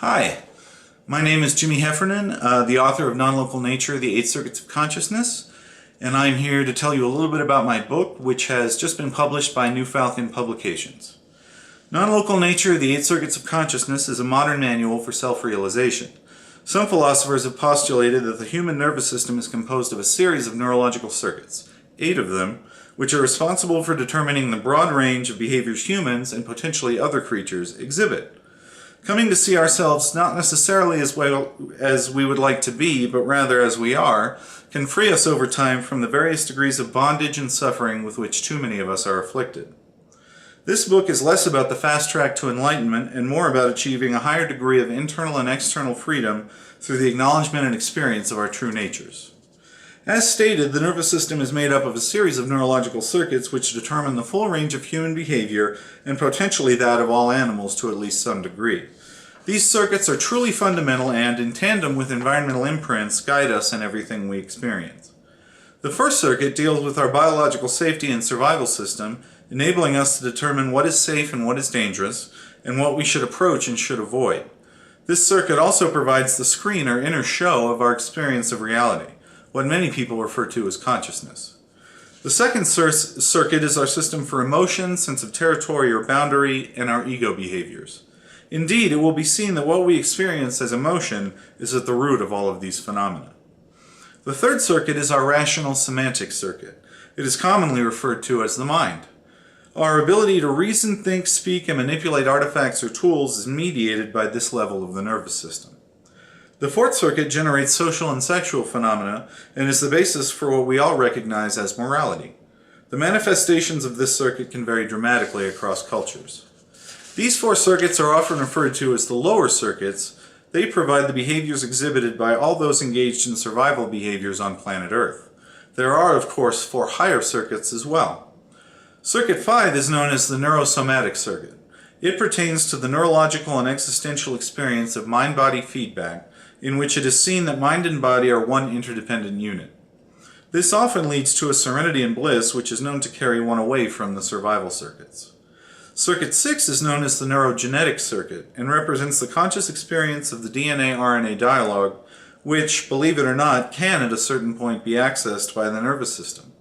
Hi, my name is Jimmy Heffernan, the author of Nonlocal Nature, The 8 Circuits of Consciousness, and I'm here to tell you a little bit about my book, which has just been published by New Falcon Publications. Nonlocal Nature, The 8 Circuits of Consciousness is a modern manual for self-realization. Some philosophers have postulated that the human nervous system is composed of a series of neurological circuits, 8 of them, which are responsible for determining the broad range of behaviors humans and potentially other creatures exhibit. Coming to see ourselves not necessarily as well as we would like to be, but rather as we are, can free us over time from the various degrees of bondage and suffering with which too many of us are afflicted. This book is less about the fast track to enlightenment and more about achieving a higher degree of internal and external freedom through the acknowledgement and experience of our true natures. As stated, the nervous system is made up of a series of neurological circuits which determine the full range of human behavior and potentially that of all animals to at least some degree. These circuits are truly fundamental and, in tandem with environmental imprints, guide us in everything we experience. The first circuit deals with our biological safety and survival system, enabling us to determine what is safe and what is dangerous, and what we should approach and should avoid. This circuit also provides the screen or inner show of our experience of reality, what many people refer to as consciousness. The second circuit is our system for emotion, sense of territory or boundary, and our ego behaviors. Indeed, it will be seen that what we experience as emotion is at the root of all of these phenomena. The third circuit is our rational semantic circuit. It is commonly referred to as the mind. Our ability to reason, think, speak, and manipulate artifacts or tools is mediated by this level of the nervous system. The fourth circuit generates social and sexual phenomena and is the basis for what we all recognize as morality. The manifestations of this circuit can vary dramatically across cultures. These 4 circuits are often referred to as the lower circuits. They provide the behaviors exhibited by all those engaged in survival behaviors on planet Earth. There are, of course, 4 higher circuits as well. Circuit 5 is known as the neurosomatic circuit. It pertains to the neurological and existential experience of mind-body feedback, in which it is seen that mind and body are one interdependent unit. This often leads to a serenity and bliss which is known to carry one away from the survival circuits. Circuit 6 is known as the neurogenetic circuit and represents the conscious experience of the DNA-RNA dialogue, which, believe it or not, can at a certain point be accessed by the nervous system.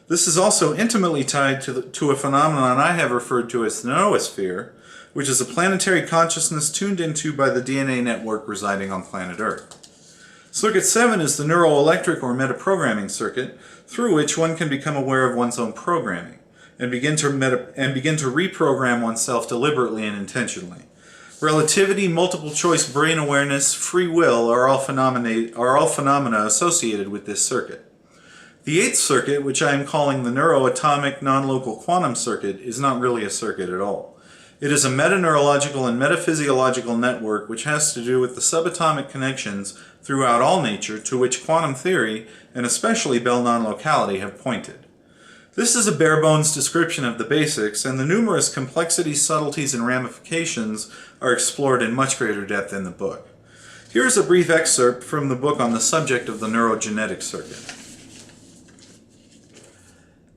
This is also intimately tied to a phenomenon I have referred to as the noosphere, which is a planetary consciousness tuned into by the DNA network residing on planet Earth. Circuit 7 is the neuroelectric or metaprogramming circuit, through which one can become aware of one's own programming and begin to reprogram oneself deliberately and intentionally. Relativity, multiple choice brain awareness, free will are all phenomena associated with this circuit. The 8th circuit, which I am calling the neuroatomic non-local quantum circuit, is not really a circuit at all. It is a metaneurological and metaphysiological network which has to do with the subatomic connections throughout all nature to which quantum theory, and especially Bell non-locality, have pointed. This is a bare-bones description of the basics, and the numerous complexities, subtleties, and ramifications are explored in much greater depth in the book. Here is a brief excerpt from the book on the subject of the neurogenetic circuit.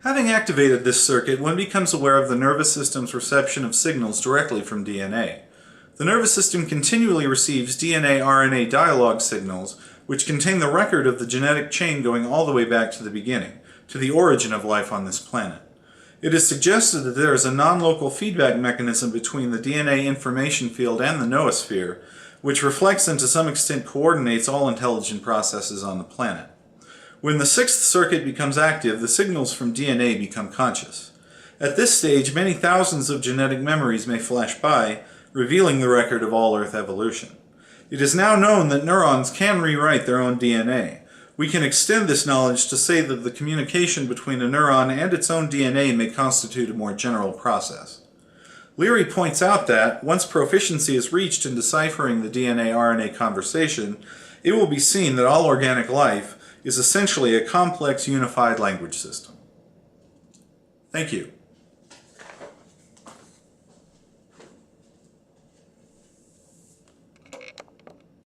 Having activated this circuit, one becomes aware of the nervous system's reception of signals directly from DNA. The nervous system continually receives DNA-RNA dialogue signals, which contain the record of the genetic chain going all the way back to the beginning, to the origin of life on this planet. It is suggested that there is a non-local feedback mechanism between the DNA information field and the noosphere, which reflects and to some extent coordinates all intelligent processes on the planet. When the 6th circuit becomes active, the signals from DNA become conscious. At this stage, many thousands of genetic memories may flash by, revealing the record of all Earth evolution. It is now known that neurons can rewrite their own DNA. We can extend this knowledge to say that the communication between a neuron and its own DNA may constitute a more general process. Leary points out that, once proficiency is reached in deciphering the DNA-RNA conversation, it will be seen that all organic life is essentially a complex unified language system. Thank you.